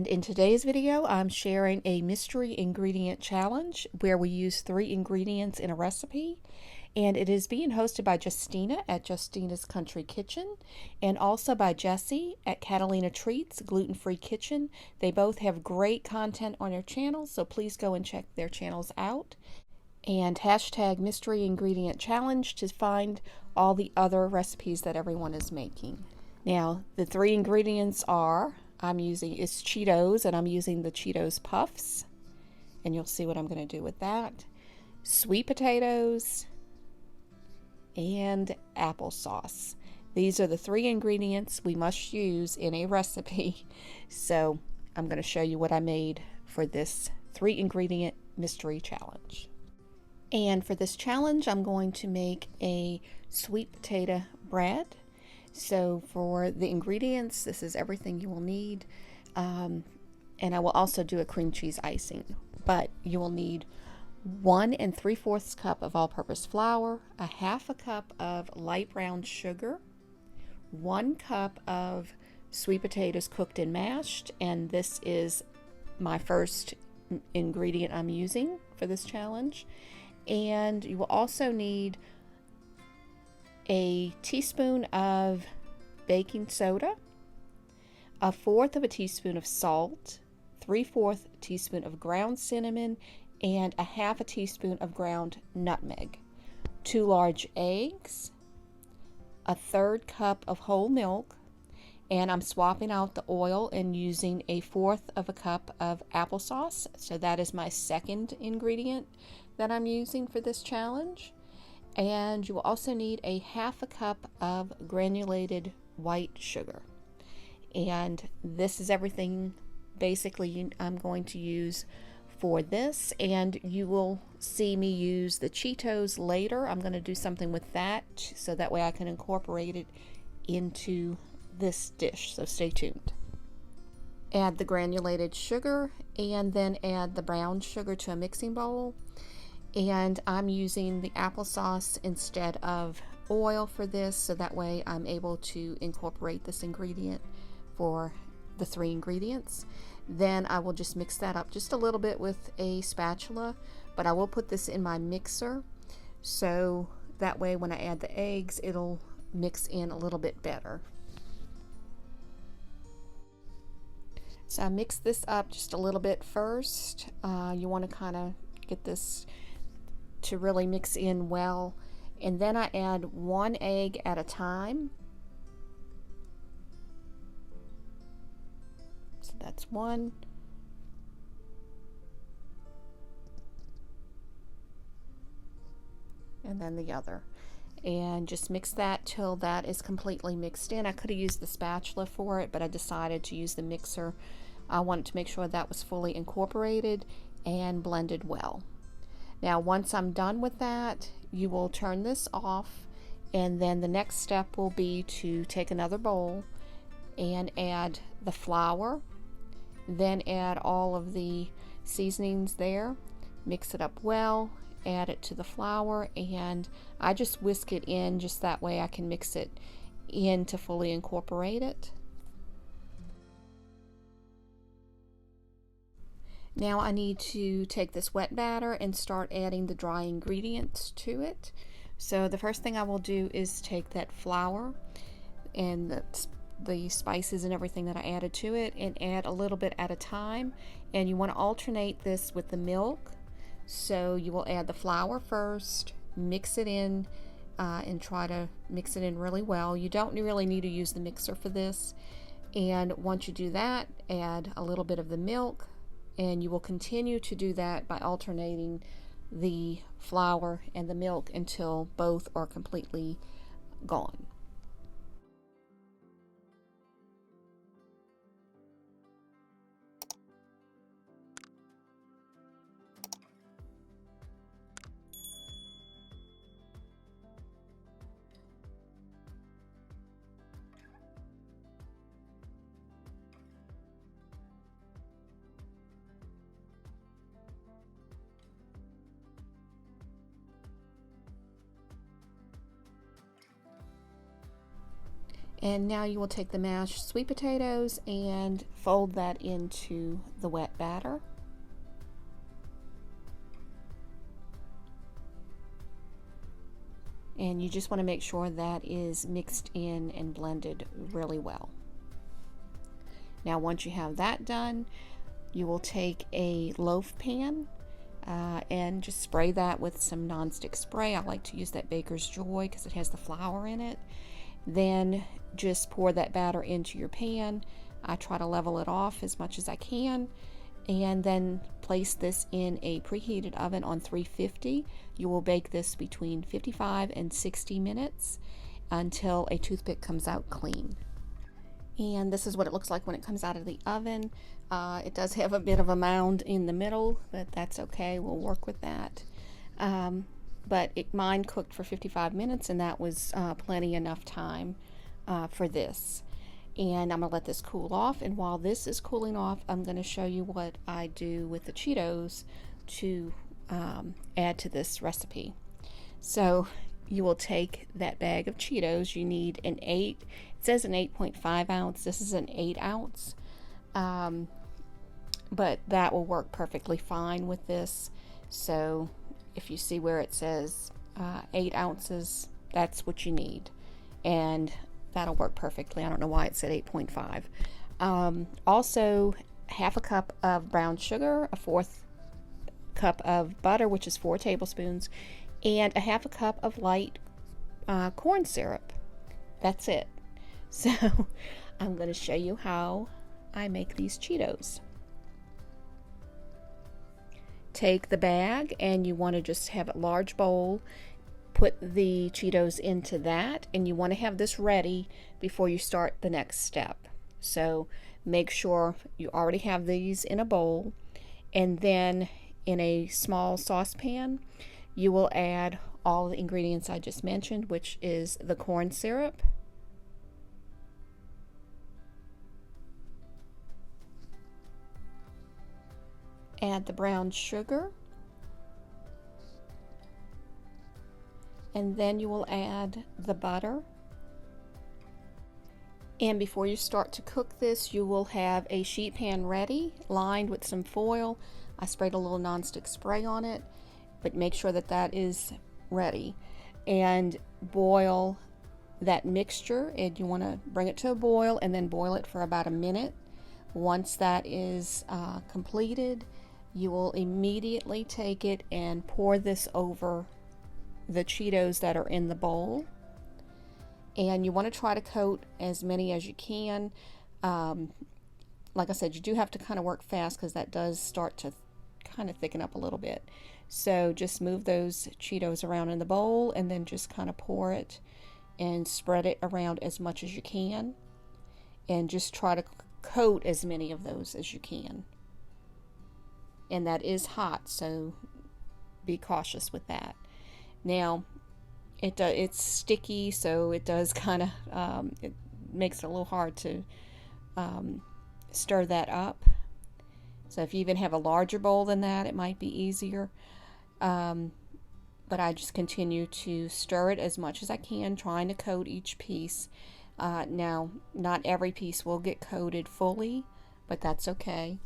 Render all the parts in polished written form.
in today's video, I'm sharing a mystery ingredient challenge where we use 3 ingredients in a recipe. And it is being hosted by Justina at Justina's Country Kitchen and also by Jessie at Catalina Treats Gluten-Free Kitchen. They both have great content on their channels, so please go and check their channels out. And hashtag mystery ingredient challenge to find all the other recipes that everyone is making. Now, the 3 ingredients are, it's Cheetos, and I'm using the Cheetos Puffs. And you'll see what I'm going to do with that. Sweet potatoes and applesauce. These are the 3 ingredients we must use in a recipe. So I'm going to show you what I made for this 3 ingredient mystery challenge. And for this challenge, I'm going to make a sweet potato bread. So for the ingredients, this is everything you will need. And I will also do a cream cheese icing. But you will need 1 3/4 cup of all-purpose flour, a 1/2 cup of light brown sugar, 1 cup of sweet potatoes cooked and mashed, and this is my first ingredient I'm using for this challenge. And you will also need a teaspoon of baking soda, 1/4 teaspoon of salt, 3/4 teaspoon of ground cinnamon, and a 1/2 teaspoon of ground nutmeg, 2 large eggs, 1/3 cup of whole milk, and I'm swapping out the oil and using a 1/4 cup of applesauce. So that is my second ingredient that I'm using for this challenge. And you will also need a 1/2 cup of granulated white sugar. And this is everything basically I'm going to use for this, and you will see me use the Cheetos later. I'm going to do something with that so that way I can incorporate it into this dish, so stay tuned. Add the granulated sugar and then add the brown sugar to a mixing bowl. And I'm using the applesauce instead of oil for this, so that way I'm able to incorporate this ingredient for the 3 ingredients. Then I will just mix that up just a little bit with a spatula, but I will put this in my mixer so that way when I add the eggs it'll mix in a little bit better. So I mix this up just a little bit first. You want to kind of get this to really mix in well, and then I add 1 egg at a time. So that's 1. And then the other. And just mix that till that is completely mixed in. I could have used the spatula for it, but I decided to use the mixer. I wanted to make sure that was fully incorporated and blended well. Now once I'm done with that, you will turn this off, and then the next step will be to take another bowl and add the flour, then add all of the seasonings there, mix it up well, add it to the flour, and I just whisk it in just that way I can mix it in to fully incorporate it. Now I need to take this wet batter and start adding the dry ingredients to it. So the first thing I will do is take that flour and the spices and everything that I added to it and add a little bit at a time. And you want to alternate this with the milk. So you will add the flour first, mix it in, and try to mix it in really well. You don't really need to use the mixer for this. And once you do that, add a little bit of the milk. And you will continue to do that by alternating the flour and the milk until both are completely gone. And now you will take the mashed sweet potatoes and fold that into the wet batter. And you just want to make sure that is mixed in and blended really well. Now once you have that done, you will take a loaf pan and just spray that with some nonstick spray. I like to use that Baker's Joy because it has the flour in it. Then just pour that batter into your pan. I try to level it off as much as I can, and then place this in a preheated oven on 350. You will bake this between 55 and 60 minutes until a toothpick comes out clean. And this is what it looks like when it comes out of the oven. It does have a bit of a mound in the middle, but that's okay. We'll work with that. But mine cooked for 55 minutes, and that was plenty enough time for this. And I'm going to let this cool off, and while this is cooling off, I'm going to show you what I do with the Cheetos to add to this recipe. So you will take that bag of Cheetos. You need an 8, it says an 8.5 ounce. This is an 8 ounce. But that will work perfectly fine with this. So if you see where it says 8 ounces, that's what you need. And that'll work perfectly. I don't know why it said 8.5. Also, half a cup of brown sugar, a 1/4 cup of butter, which is 4 tablespoons, and a half a cup of light corn syrup. That's it. So I'm going to show you how I make these Cheetos. Take the bag, and you want to just have a large bowl. Put the Cheetos into that, and you want to have this ready before you start the next step. So make sure you already have these in a bowl, and then in a small saucepan you will add all the ingredients I just mentioned, which is the corn syrup, add the brown sugar, and then you will add the butter. And before you start to cook this, you will have a sheet pan ready, lined with some foil. I sprayed a little nonstick spray on it, but make sure that that is ready. And boil that mixture, and you want to bring it to a boil and then boil it for about a minute. Once that is completed, you will immediately take it and pour this over the Cheetos that are in the bowl. And you want to try to coat as many as you can. Like I said, you do have to kind of work fast because that does start to kind of thicken up a little bit. So just move those Cheetos around in the bowl, and then just kind of pour it and spread it around as much as you can, and just try to coat as many of those as you can. And that is hot, so be cautious with that. Now it's sticky, so it does kind of it makes it a little hard to stir that up. So if you even have a larger bowl than that, it might be easier. But I just continue to stir it as much as I can, trying to coat each piece. Now, not every piece will get coated fully, but that's okay.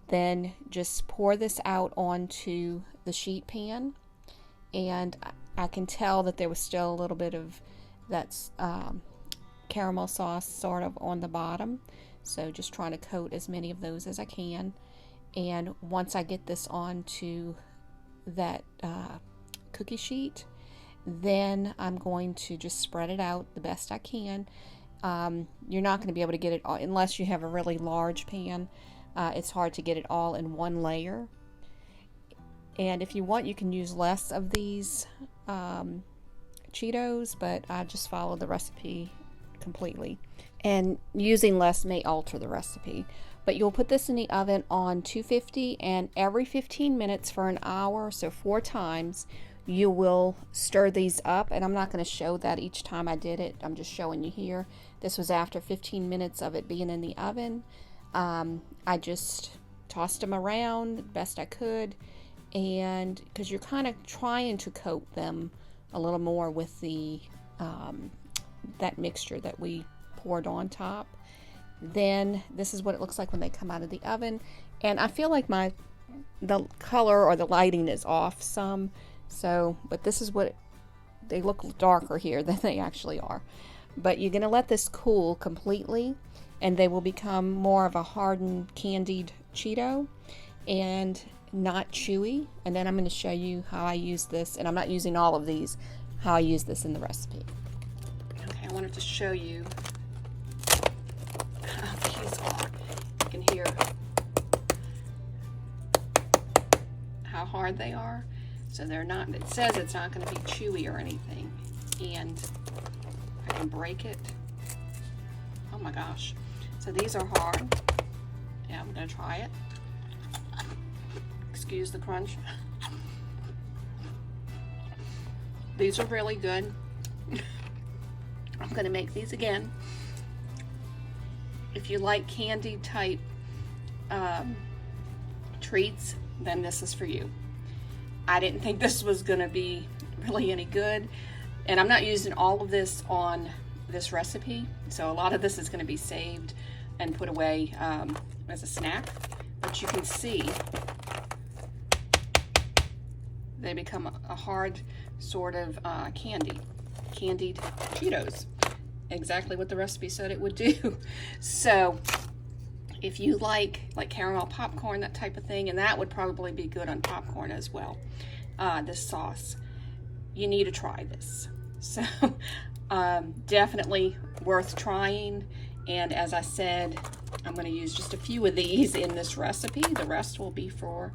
Then just pour this out onto the sheet pan, and I can tell that there was still a little bit of that caramel sauce sort of on the bottom. So just trying to coat as many of those as I can. And once I get this onto that cookie sheet, then I'm going to just spread it out the best I can. You're not going to be able to get it all unless you have a really large pan. It's hard to get it all in one layer. And if you want, you can use less of these Cheetos, but I just follow the recipe completely. And using less may alter the recipe. But you'll put this in the oven on 250, and every 15 minutes for an hour, so 4 times, you will stir these up. And I'm not going to show that each time I did it. I'm just showing you here. This was after 15 minutes of it being in the oven. I just tossed them around best I could, and because you're kind of trying to coat them a little more with the that mixture that we poured on top. Then this is what it looks like when they come out of the oven. And I feel like the color or the lighting is off some. So, but this is what they look darker here than they actually are. But you're going to let this cool completely, and they will become more of a hardened candied Cheeto and not chewy. And then I'm going to show you how I use this, and I'm not using all of these, how I use this in the recipe. Okay, I wanted to show you how these are. You can hear how hard they are. So they're not, it says it's not going to be chewy or anything. And I can break it. Oh my gosh. So these are hard. Yeah, I'm going to try it. Excuse the crunch. These are really good. I'm going to make these again. If you like candy type treats, then this is for you. I didn't think this was going to be really any good, and I'm not using all of this on this recipe, so a lot of this is going to be saved and put away as a snack. But you can see they become a hard sort of candied Cheetos, exactly what the recipe said it would do. So if you like caramel popcorn, that type of thing, and that would probably be good on popcorn as well, this sauce, you need to try this. So definitely worth trying. And as I said, I'm going to use just a few of these in this recipe. The rest will be for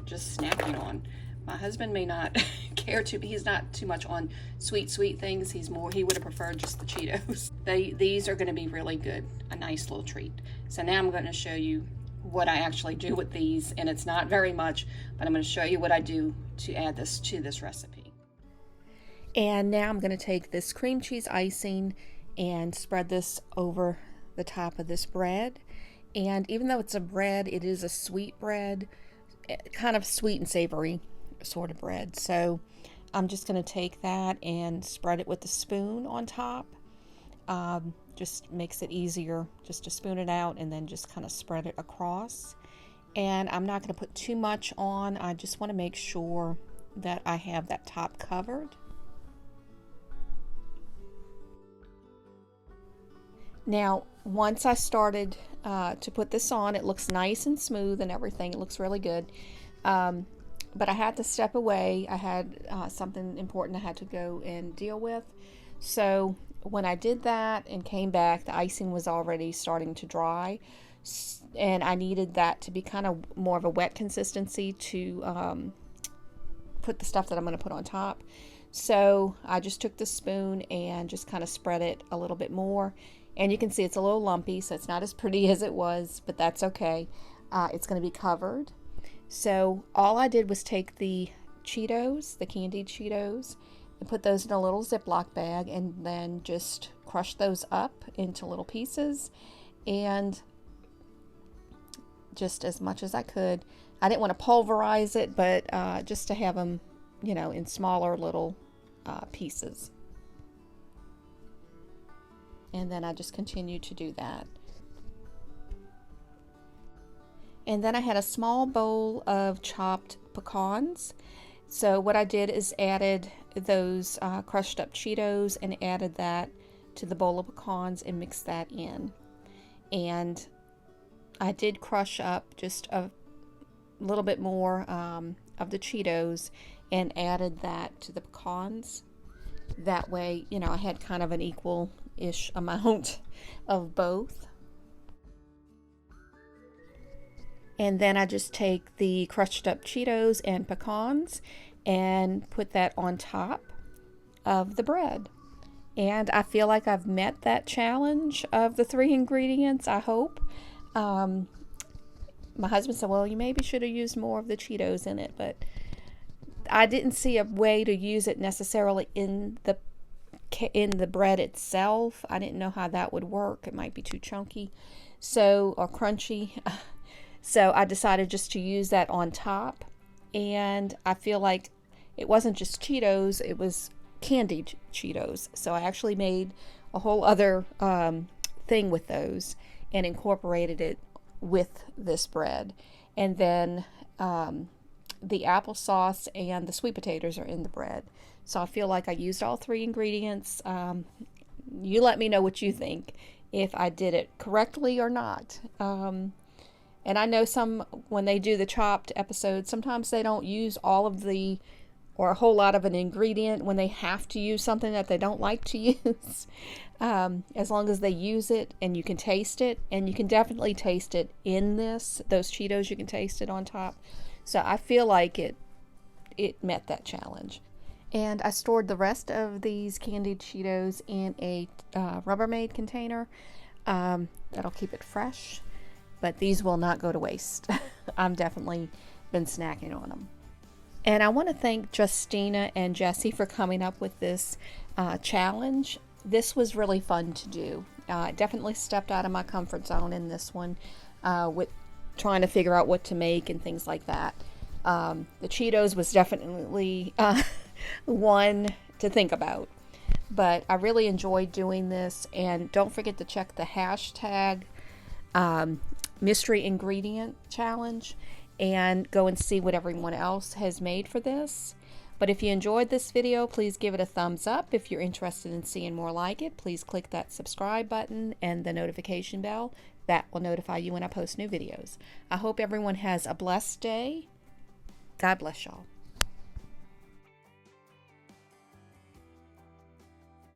just snacking on. My husband may not care to, he's not too much on sweet things. He would have preferred just the Cheetos. These are going to be really good, a nice little treat. So now I'm going to show you what I actually do with these, and it's not very much, but I'm going to show you what I do to add this to this recipe. And now I'm going to take this cream cheese icing and spread this over the top of this bread. And even though it's a bread, it is a sweet bread, kind of sweet and savory sort of bread. So I'm just going to take that and spread it with a spoon on top. Just makes it easier just to spoon it out and then just kind of spread it across. And I'm not going to put too much on. I just want to make sure that I have that top covered. Now, once I started to put this on, it looks nice and smooth and everything. It looks really good. But I had to step away. I had something important I had to go and deal with. So when I did that and came back, the icing was already starting to dry. And I needed that to be kind of more of a wet consistency to put the stuff that I'm going to put on top. So I just took the spoon and just kind of spread it a little bit more. And you can see it's a little lumpy, so it's not as pretty as it was, but that's okay. It's going to be covered. So all I did was take the Cheetos, the candied Cheetos, and put those in a little Ziploc bag, and then just crush those up into little pieces, and just as much as I could. I didn't want to pulverize it, but just to have them, you know, in smaller little pieces. And then I just continued to do that. And then I had a small bowl of chopped pecans. So what I did is added those crushed up Cheetos and added that to the bowl of pecans and mixed that in. And I did crush up just a little bit more of the Cheetos and added that to the pecans. That way, you know, I had kind of an equal-ish amount of both. And then I just take the crushed up Cheetos and pecans and put that on top of the bread. And I feel like I've met that challenge of the 3 ingredients, I hope. My husband said, well, you maybe should have used more of the Cheetos in it, but I didn't see a way to use it necessarily in the bread itself. I didn't know how that would work. It might be too chunky, or crunchy. So I decided just to use that on top, and I feel like it wasn't just Cheetos, it was candied Cheetos. So I actually made whole other thing with those and incorporated it with this bread. And then the applesauce and the sweet potatoes are in the bread. So I feel like I used all 3 ingredients. You let me know what you think, if I did it correctly or not. And I know when they do the chopped episodes, sometimes they don't use all of or a whole lot of an ingredient when they have to use something that they don't like to use. As long as they use it and you can taste it, and you can definitely taste it in those Cheetos, you can taste it on top. So I feel like it met that challenge. And I stored the rest of these candied Cheetos in a Rubbermaid container. That'll keep it fresh, but these will not go to waste. I'm definitely been snacking on them. And I want to thank Justina and Jessie for coming up with this challenge. This was really fun to do. I definitely stepped out of my comfort zone in this one with trying to figure out what to make and things like that. The Cheetos was definitely one to think about. But I really enjoyed doing this. And don't forget to check the hashtag mystery ingredient challenge and go and see what everyone else has made for this. But if you enjoyed this video, please give it a thumbs up. If you're interested in seeing more like it, please click that subscribe button and the notification bell. That will notify you when I post new videos. I hope everyone has a blessed day. God bless y'all.